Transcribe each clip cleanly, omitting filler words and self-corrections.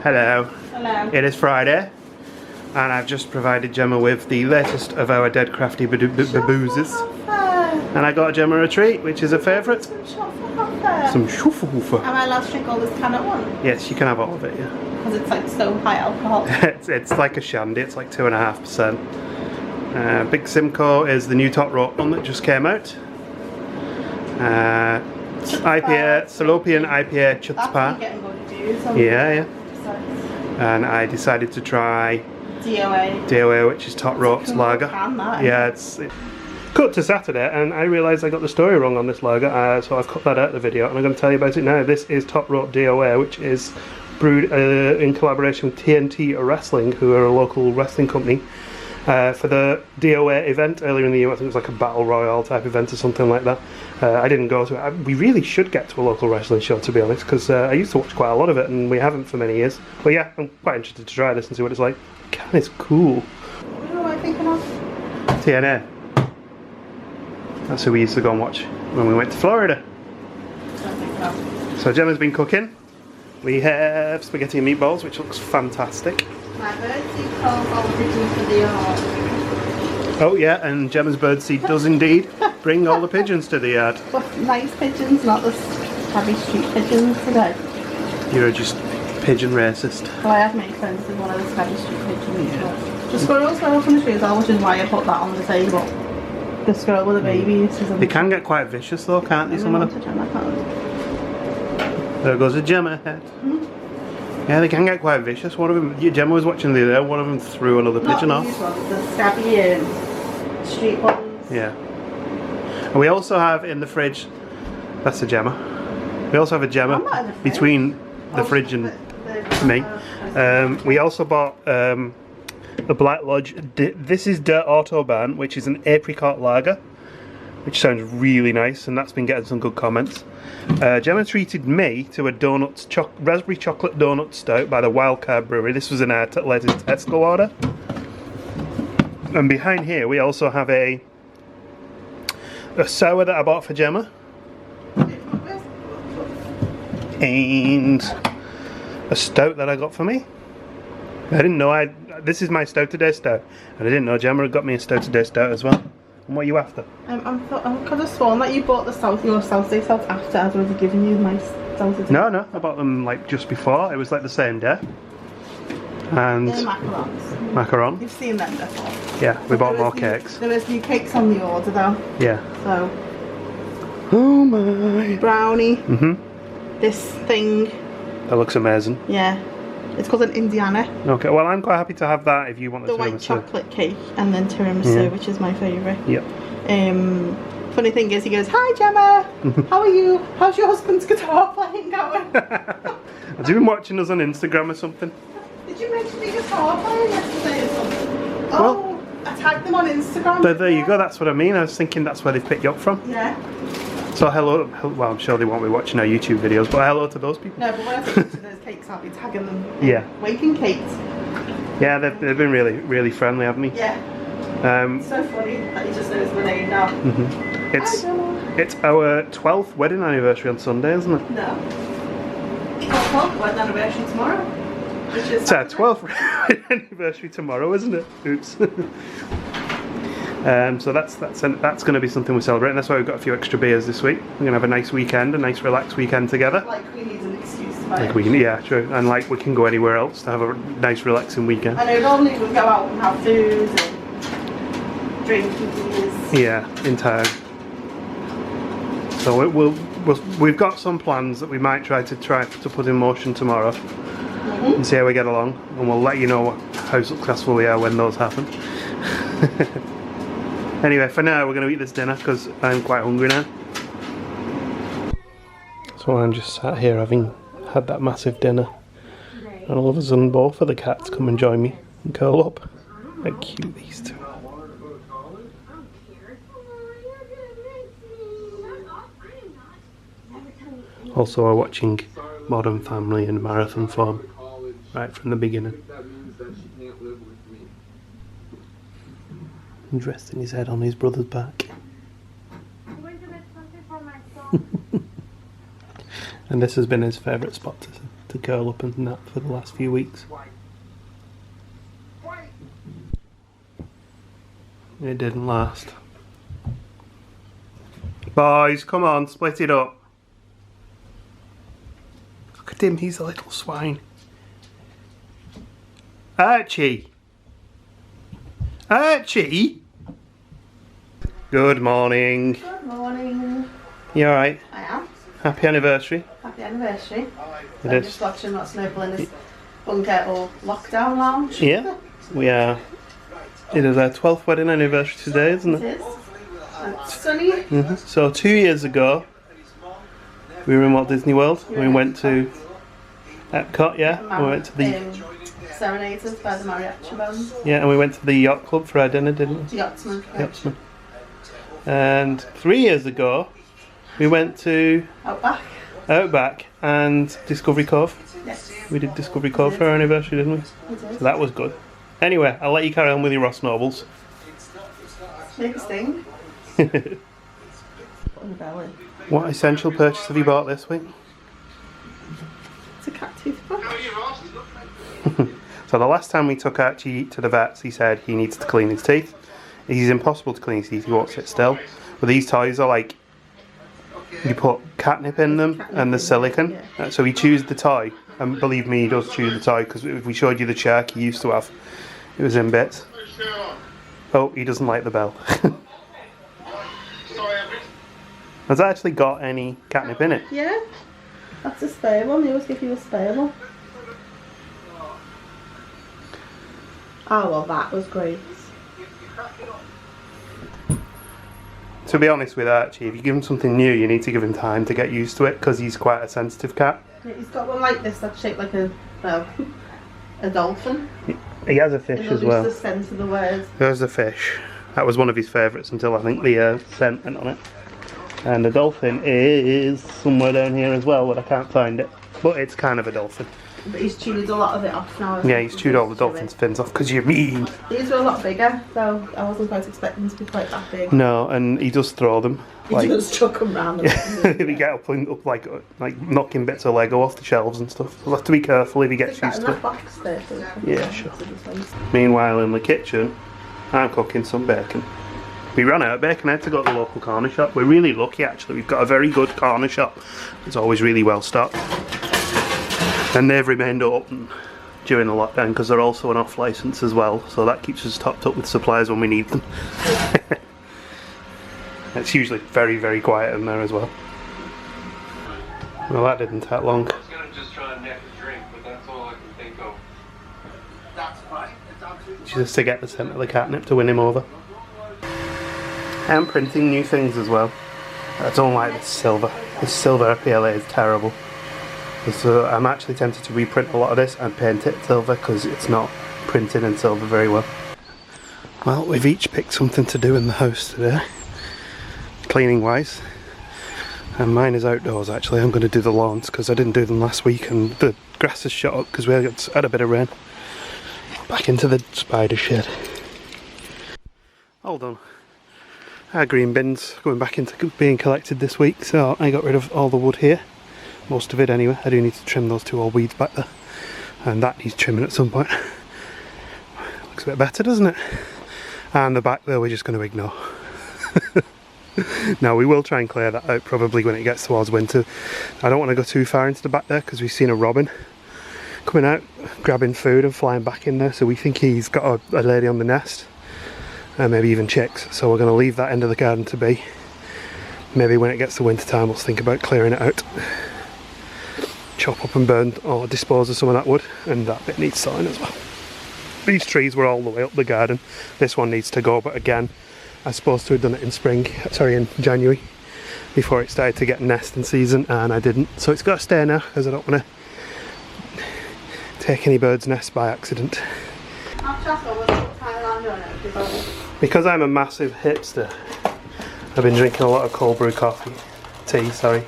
Hello. Hello. It is Friday, and I've just provided Gemma with the latest of our dead crafty beverages. And I got Gemma a treat, which is a favourite. Some shuffle. Am I allowed to drink all this can at once? Yes, you can have all of it, yeah. Because it's like so high alcohol. it's like a shandy, it's like 2.5%. Big Simcoe is the new top rope one that just came out. IPA, Salopian IPA Chutzpah. Yeah. And I decided to try DOA, which is Top Rope's lager. Yeah, it's cut to Saturday, and I realised I got the story wrong on this lager, so I've cut that out of the video, and I'm going to tell you about it now. This is Top Rope DOA, which is brewed in collaboration with TNT Wrestling, who are a local wrestling company, for the DOA event earlier in the year. I think it was like a battle royale type event or something like that. I didn't go to it. We really should get to a local wrestling show, to be honest, because I used to watch quite a lot of it, and we haven't for many years. But yeah, I'm quite interested to try this and see what it's like. The can is cool. What am I thinking of? TNA. That's who we used to go and watch when we went to Florida. So Gemma's been cooking. We have spaghetti and meatballs, which looks fantastic. My birdseed calls all the pigeons to the yard. Oh yeah, and Gemma's birdseed does indeed bring all the pigeons to the yard. But nice pigeons, not the shabby street pigeons today. You're just pigeon racist. Well, I have made friends with one of the shabby street pigeons. Yeah. The squirrels fell from the trees, which is why I put that on the table. The squirrel with the babies. They can get quite vicious though, can't they, some of them? There goes a Gemma head. Yeah, they can get quite vicious. One of them, Gemma was watching the other day, one of them threw another pigeon off. The scabby street ones. Yeah. And we also have in the fridge, that's a Gemma. We also have a Gemma between the fridge and me. We also bought the Black Lodge. This is Der Autobahn, which is an apricot lager, which sounds really nice, and that's been getting some good comments. Gemma treated me to a raspberry chocolate donut stout by the Wildcard Brewery. This was in our latest Tesco order. And behind here we also have a sour that I bought for Gemma. And a stout that I got for me. I didn't know this is my stout today stout, and I didn't know Gemma had got me a stout today stout as well. And what are you after? I could have sworn that you bought your South Day Stout after I'd already given you my South Day. No, I bought them like just before. It was like the same day. And macarons. Macaron. You've seen them before. Yeah, we bought more cakes. There was new cakes on the order though. Yeah. So. Oh my. Brownie. This thing. That looks amazing. Yeah. It's called an Indiana. Okay, well I'm quite happy to have that if you want the tiramisu. White chocolate cake and then tiramisu, which is my favourite. Yep. Funny thing is, he goes, "Hi Gemma, how are you? How's your husband's guitar playing going?" Has he been watching us on Instagram or something? Did you mention the guitar playing yesterday or something? Oh, I tagged them on Instagram. There you go, that's what I mean. I was thinking that's where they've picked you up from. Yeah. So hello, well I'm sure they won't be watching our YouTube videos, but hello to those people. No, but when I take to those cakes, I'll be tagging them. Yeah. Waking cakes. Yeah, they've been really friendly, haven't they? Yeah. So funny that he just knows my name now. It's our 12th wedding anniversary on Sunday, isn't it? No. 12th wedding anniversary tomorrow. It's our 12th wedding anniversary tomorrow, isn't it? Oops. So that's going to be something we're celebrating. That's why we've got a few extra beers this week. We're going to have a nice weekend, a nice relaxed weekend together. Like we need an excuse to yeah, true. And like we can go anywhere else to have a nice relaxing weekend. I know normally we'll go out and have food and drink and beers. Yeah, in town. So we've got some plans that we might try to put in motion tomorrow and see how we get along, and we'll let you know how successful we are when those happen. Anyway, for now we're going to eat this dinner because I'm quite hungry now. So I'm just sat here having had that massive dinner, and all of a sudden both of the cats come and join me and curl up. How cute these two are. Also we're watching Modern Family in marathon form right from the beginning. He's resting his head on his brother's back. And this has been his favourite spot to to curl up and nap for the last few weeks. It didn't last. Boys, come on, split it up. Look at him, he's a little swine. Archie! Archie! Good morning. Good morning. You alright? I am. Happy anniversary. Happy anniversary. It I'm is. just watching what's snowball in this bunker or lockdown lounge. Yeah, we are. It is our 12th wedding anniversary today, isn't It it? is. And it's sunny. So 2 years ago, we were in Walt Disney World. We went to Epcot, yeah. We went to the Serenaded by the mariachi band. yeah, and we went to the yacht club for our dinner, didn't we? The Yachtsman. Yachtsman. And 3 years ago, we went to Outback and Discovery Cove. Yes. We did Discovery Cove for our anniversary, didn't we? We did. So that was good. Anyway, I'll let you carry on with your Ross Nobles. Make a sting. What On the belly. essential purchase have you bought this week? It's a cat toothbrush. So the last time we took Archie to the vets, he said he needs to clean his teeth. He's impossible to clean his teeth, he won't sit still. But these toys are like, you put catnip in them and the silicone. So he chews the toy, and believe me, he does chew the toy, because if we showed you the shark he used to have, it was in bits. Oh, he doesn't like the bell. Has that actually got any catnip in it? Yeah. That's a spare one. They always give you a spare one. Oh well, that was great. To be honest with Archie, if you give him something new, you need to give him time to get used to it, because he's quite a sensitive cat. Yeah, he's got one like this that's shaped like a dolphin. He has a fish as well. The sense of the word. There's a fish. That was one of his favourites until I think the scent went on it. And the dolphin is somewhere down here as well, but I can't find it. But it's kind of a dolphin. But he's chewed a lot of it off now. Yeah, he's chewed all the dolphin's fins off because you're mean. These were a lot bigger, so I wasn't quite expecting them to be quite that big. No, and he does throw them. He just chuck them round. He get up and up like knocking bits of Lego off the shelves and stuff. We'll have to be careful if he gets used to it. Box there, Yeah, sure. Meanwhile, in the kitchen, I'm cooking some bacon. We ran out of bacon. I had to go to the local corner shop. We're really lucky, actually. We've got a very good corner shop. It's always really well stocked. And they've remained open during the lockdown because they're also an off licence as well. So that keeps us topped up with supplies when we need them. It's usually very, very quiet in there as well. Well, that didn't take long. I was going to just try and neck a drink, but that's all I can think of. That's fine. It's absolutely Just to get the scent of the catnip to win him over. I'm printing new things as well. I don't like this silver. This silver PLA is terrible. So I'm actually tempted to reprint a lot of this and paint it silver because it's not printed in silver very well. Well, we've each picked something to do in the house today, cleaning wise. And mine is outdoors actually. I'm going to do the lawns because I didn't do them last week and the grass has shot up because we had a bit of rain. Back into the spider shed. Hold on. Our green bins going back into being collected this week, so I got rid of all the wood here. Most of it anyway. I do need to trim those two old weeds back there. And that needs trimming at some point. Looks a bit better, doesn't it? And the back there we're just going to ignore. Now we will try and clear that out probably when it gets towards winter. I don't want to go too far into the back there because we've seen a robin coming out, grabbing food and flying back in there. So we think he's got a lady on the nest. And maybe even chicks, so we're going to leave that end of the garden to be. Maybe when it gets to winter time we'll think about clearing it out. Chop up and burn or dispose of some of that wood, and that bit needs sawing as well. These trees were all the way up the garden. This one needs to go, but again I was supposed to have done it in January, before it started to get nesting season, and I didn't. So it's got to stay now because I don't want to take any bird's nest by accident. Because I'm a massive hipster, I've been drinking a lot of cold brew tea, sorry.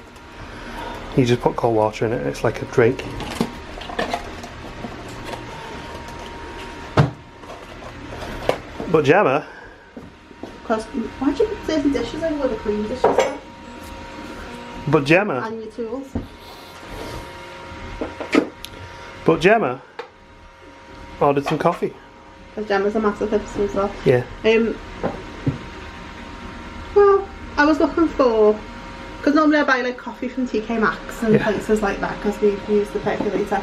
You just put cold water in it, it's like a drink. But Gemma... Why do you put dirty dishes over where the clean dishes are? But Gemma... And your tools. But Gemma ordered some coffee. Because Gemma's a massive hipster as well. Yeah. Well, I was looking for, because normally I buy like coffee from TK Maxx and places like that because we use the percolator.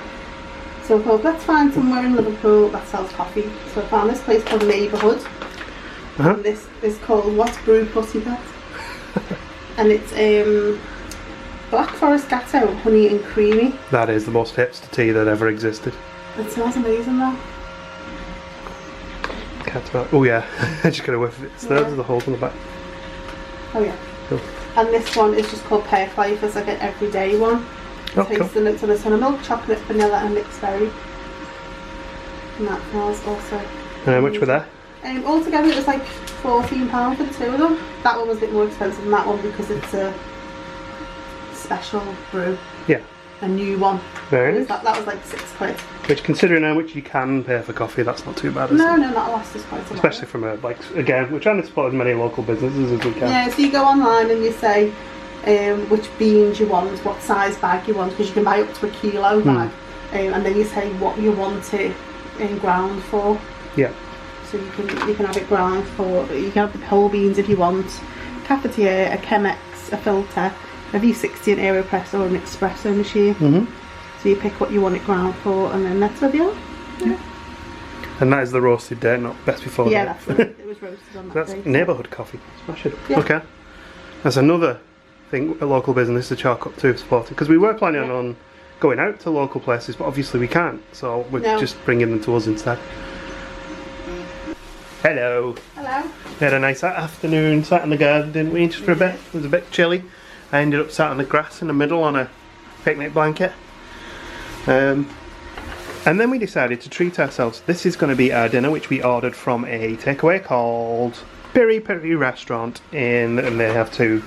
So I thought, let's find somewhere in Liverpool that sells coffee. So I found this place called Neighbourhood. And this is called What's Brew Pussycat. And it's Black Forest Gatto, honey and creamy. That is the most hipster tea that ever existed. It smells amazing though. Can't smell. Oh yeah, I just gotta whiff it. So there's the holes in the back. Oh yeah. Cool. And this one is just called Pear Life. It's like an everyday one. Oh, Taste the notes on this one: milk, chocolate, vanilla, and mixed berry. And that smells also. And how much were there? Altogether it was like £14 for the two of them. That one was a bit more expensive than that one because it's a special brew. Yeah. A new one. Very nice. That was like £6. Which, considering how much you can pay for coffee, that's not too bad, is it? No, that'll last us quite a lot. Especially from a, like, again, we're trying to support as many local businesses as we can. Yeah, so you go online and you say which beans you want, what size bag you want, because you can buy up to a kilo bag. And then you say what you want it ground for. Yeah. So you can have it ground for, you can have the whole beans if you want, cafetiere, a Chemex, a filter, a V60, an AeroPress or an espresso machine. So you pick what you want it ground for and then that's what you are. Yeah. And that is the roasted date, not best before date. Yeah, that's it. It was roasted on that That's day. neighbourhood coffee. Smash it. Yeah. Okay. That's another thing a local business to chalk up to supporting, because we were planning on going out to local places, but obviously we can't, so we're just bringing them to us instead. Hello. Hello. We had a nice afternoon, sat in the garden, didn't we, just for a bit. It was a bit chilly. I ended up sat on the grass in the middle on a picnic blanket. And then we decided to treat ourselves. This is going to be our dinner, which we ordered from a takeaway called Piri Piri Restaurant, and they have 2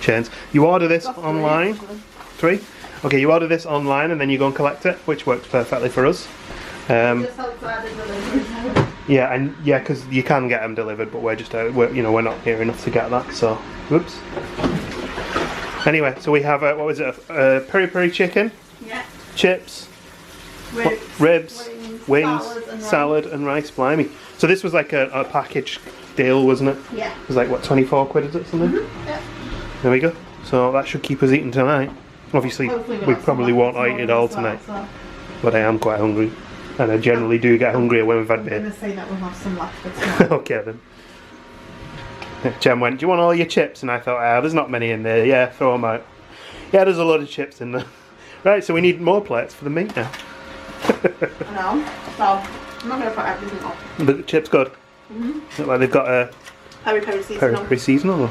chains. You order this online. 3? Okay, you order this online and then you go and collect it, which works perfectly for us. Yeah, and because you can get them delivered, but we're just we're not near enough to get that. So, whoops. Anyway, so we have what was it? A peri peri chicken, chips, ribs, wings, salad, and rice. Blimey. So this was like a package deal, wasn't it? Yeah. It was like what, 24 quid, is it, something? Yeah. There we go. So that should keep us eating tonight. Obviously, we probably won't eat it all tonight, but I am quite hungry. And I generally do get hungrier when we've had beer. I'm going to say that we'll have some left. Okay then. Jem went, do you want all your chips? And I thought, there's not many in there. Yeah, throw them out. Yeah, there's a lot of chips in there. Right, so we need more plates for the meat now. I know. So, I'm not going to put everything up. But the chip's good. Look like they've got a peri peri seasonal. Peri peri seasonal.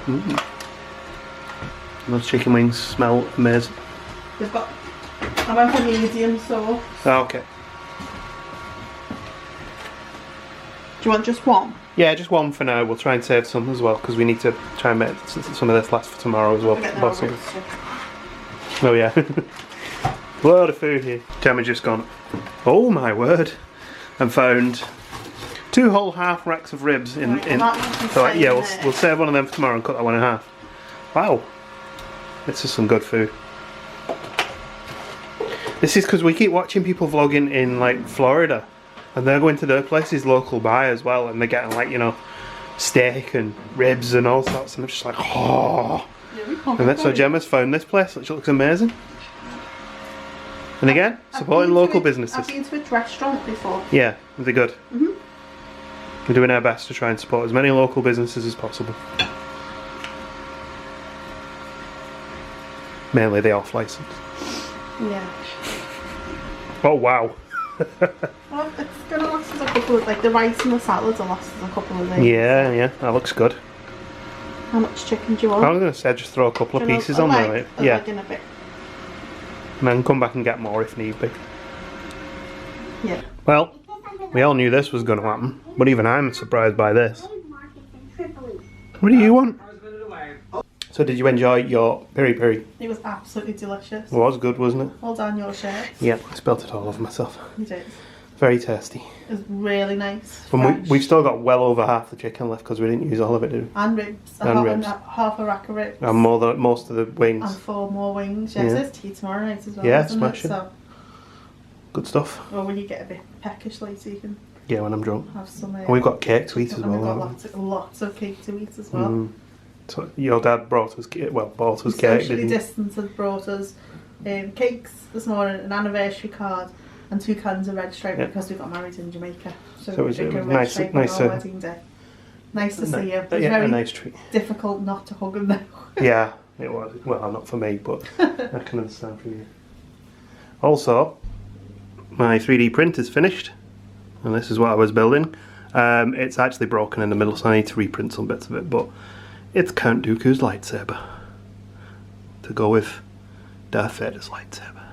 Those chicken wings smell amazing. They've got, I went for medium sauce. Oh, okay. Do you want just one? Yeah, just one for now. We'll try and save some as well because we need to try and make some of this last for tomorrow as well. Oh yeah. Load of food here. Gemma just gone, oh my word, and found 2 whole half racks of ribs in so yeah, we'll save one of them for tomorrow and cut that one in half. Wow. This is some good food. This is because we keep watching people vlogging in like Florida. And they're going to their places local by as well, and they're getting like, steak and ribs and all sorts, and I'm just like, oh. And that's so Gemma's found this place, which looks amazing. And again, supporting local businesses. I've been to a restaurant before. Yeah, they're good. We're doing our best to try and support as many local businesses as possible. Mainly the off-license. Yeah. Oh wow. Well, it's gonna last us a couple of, like the rice and the salads will last us a couple of days. Yeah, that looks good. How much chicken do you want? I was going to say just throw a couple of pieces on there, right? Yeah. In a bit. And then come back and get more if need be. Yeah. Well, we all knew this was going to happen, but even I'm surprised by this. What do you want? So did you enjoy your peri peri? It was absolutely delicious. It was good, wasn't it? Well done, your share. Yeah, I spilled it all over myself. You did. Very tasty. It was really nice. And we've still got well over half the chicken left because we didn't use all of it, did we? And ribs. And ribs. Half a rack of ribs. And most of the wings. And 4 more wings. Yeah, so it's tea tomorrow night as well. Yeah, smash it. So Good stuff. Or when you get a bit peckish later, you can when I'm drunk. have some. And we've got cake to eat as well. We've got lots of cake to eat as well. So your dad brought us cake. Well, bought us cake. Socially distanced has brought us cakes this morning, an anniversary card, and 2 cans of Red Stripe because we got married in Jamaica. So it was nice to wedding day. Nice to see you. It was very a nice treat. Difficult not to hug him though. Yeah, it was. Well, not for me, but I can understand for you. Also, my 3D print is finished, and this is what I was building. It's actually broken in the middle, so I need to reprint some bits of it, but it's Count Dooku's lightsaber to go with Darth Vader's lightsaber.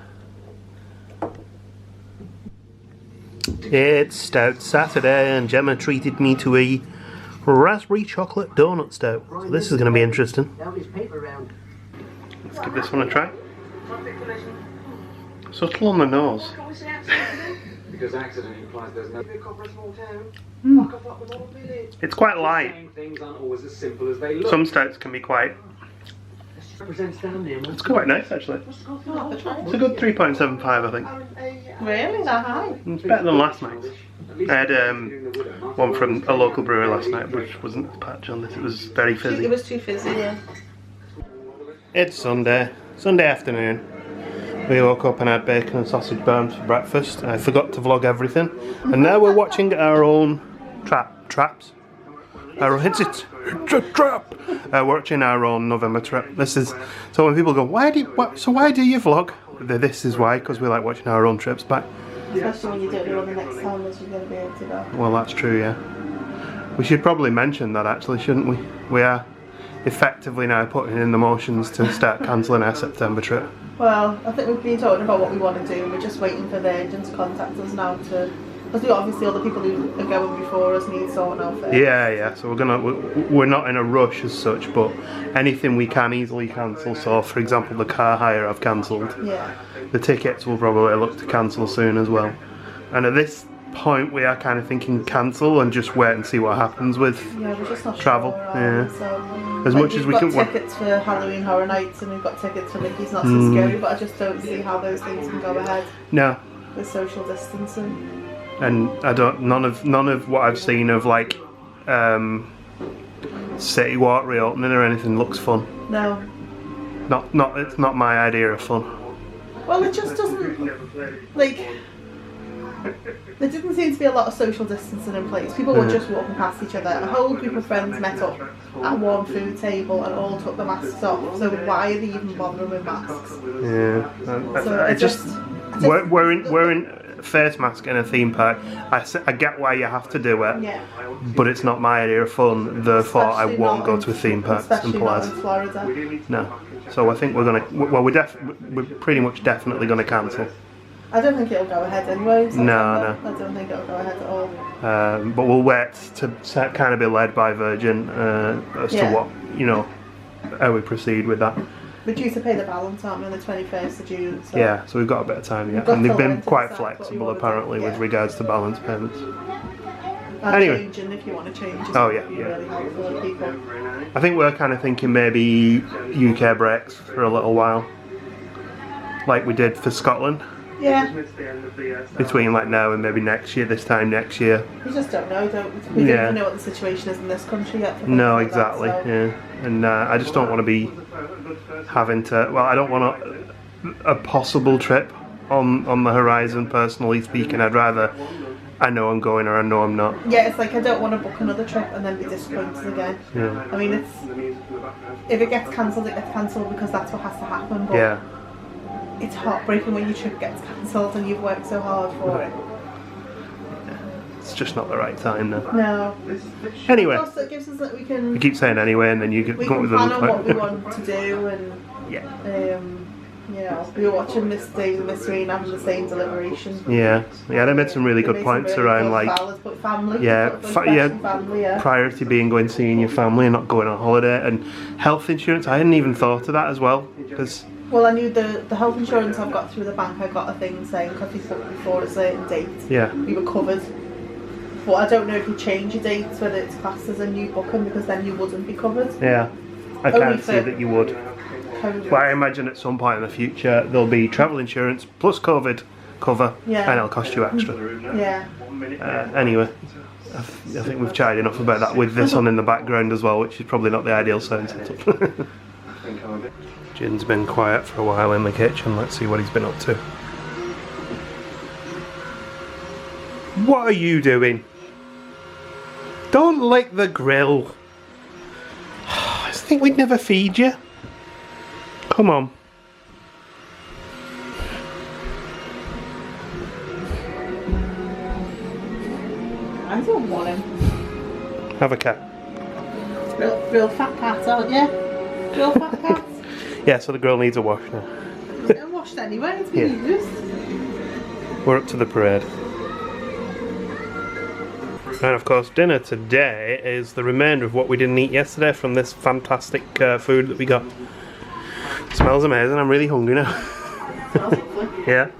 It's Stout Saturday, and Gemma treated me to a raspberry chocolate donut stout. So this is going to be interesting. Let's give this one a try. Subtle on the nose. Because accident implies there's no. It's quite light. Things aren't always as simple as they look. Some stouts can be quite. It's quite nice actually. It's a good 3.75, I think. Really? That high? It's better than last night. I had one from a local brewery last night, which wasn't a patch on this. It was very fizzy. It was too fizzy, yeah. It's Sunday afternoon. We woke up and had bacon and sausage burns for breakfast. I forgot to vlog everything, and now we're watching our own traps. It's a trap. We're watching our own November trip. This is so when people go, why do you vlog? This is why, because we like watching our own trips back. Especially when you don't know when the next time is you're going to be able to go. Well, that's true, yeah. We should probably mention that actually, shouldn't we? We are effectively now putting in the motions to start cancelling our September trip. Well, I think we've been talking about what we want to do, and we're just waiting for Virgin to contact us now to. Because we obviously all the people who are going before us need sorting out first. Yeah. So we're not in a rush as such, but anything we can easily cancel. So, for example, the car hire I've cancelled. Yeah. The tickets will probably look to cancel soon as well. And at this point, we are kind of thinking cancel and just wait and see what happens with we're just not travel. Sure, so, as much as we can. We've got tickets for Halloween Horror Nights and we've got tickets for Mickey's Not So Scary, but I just don't see how those things can go ahead. No. With social distancing. And I don't. None of what I've seen of like City Walk reopening or anything looks fun. No. Not. It's not my idea of fun. Well, it just doesn't like. There didn't seem to be a lot of social distancing in place. People were just walking past each other. A whole group of friends met up at one food table and all took the masks off. So why are they even bothering with masks? Yeah. We're in face mask in a theme park. I get why you have to do it, but it's not my idea of fun. Therefore, I won't go to a theme park. Simple as. In Florida. No. So I think we're gonna. Well, we're pretty much definitely gonna cancel. I don't think it'll go ahead anyway. No. I don't think it'll go ahead at all. But we'll wait to kind of be led by Virgin as to what how we proceed with that. We're due to pay the balance, aren't we, on the 21st of June? So yeah, so we've got a bit of time yet. And they've been quite flexible apparently with regards to balance payments. And anyway. Changing if you want to change. Oh yeah. Really helpful with people. I think we're kind of thinking maybe UK breaks for a little while. Like we did for Scotland. Yeah. Between like now and maybe next year, this time next year. We just don't know, we don't even know what the situation is in this country yet. No, exactly. Yeah. And I just don't want to be having to. Well, I don't want a possible trip on the horizon. Personally speaking, I'd rather I know I'm going or I know I'm not. Yeah, it's like I don't want to book another trip and then be disappointed again. Yeah. I mean, if it gets cancelled, it gets cancelled because that's what has to happen. But yeah. It's heartbreaking when your trip gets cancelled and you've worked so hard for it. It's just not the right time then. No. Anyway. Plus, it gives us that we can. We keep saying anyway, and then you can come up with plan on what we want to do, and yeah. We were watching Miss Days and Miss Rain having the same deliberation. Yeah. They made some really good points around like family. Family, priority being going seeing your family and not going on holiday, and health insurance. I hadn't even thought of that as well because. Well, I knew the health insurance I've got through the bank. I got a thing saying because we booked before a certain date, we were covered. But I don't know if you change your dates whether it's classed as a new booking because then you wouldn't be covered. Yeah, I can't see that you would. COVID. But I imagine at some point in the future there'll be travel insurance plus COVID cover, Yeah. and it'll cost you extra. Yeah. Anyway, I think we've chatted enough about that with this on in the background as well, which is probably not the ideal sound setup. Jin's been quiet for a while in the kitchen. Let's see what he's been up to. What are you doing? Don't lick the grill. I think we'd never feed you. Come on. I don't want him. Have a cat. Real fat cat, aren't you? Real fat cat. Yeah, so the grill needs a wash now. It's been washed anyway, it's been used. We're up to the parade. And of course dinner today is the remainder of what we didn't eat yesterday from this fantastic food that we got. Smells amazing, I'm really hungry now. Smells lovely. Yeah.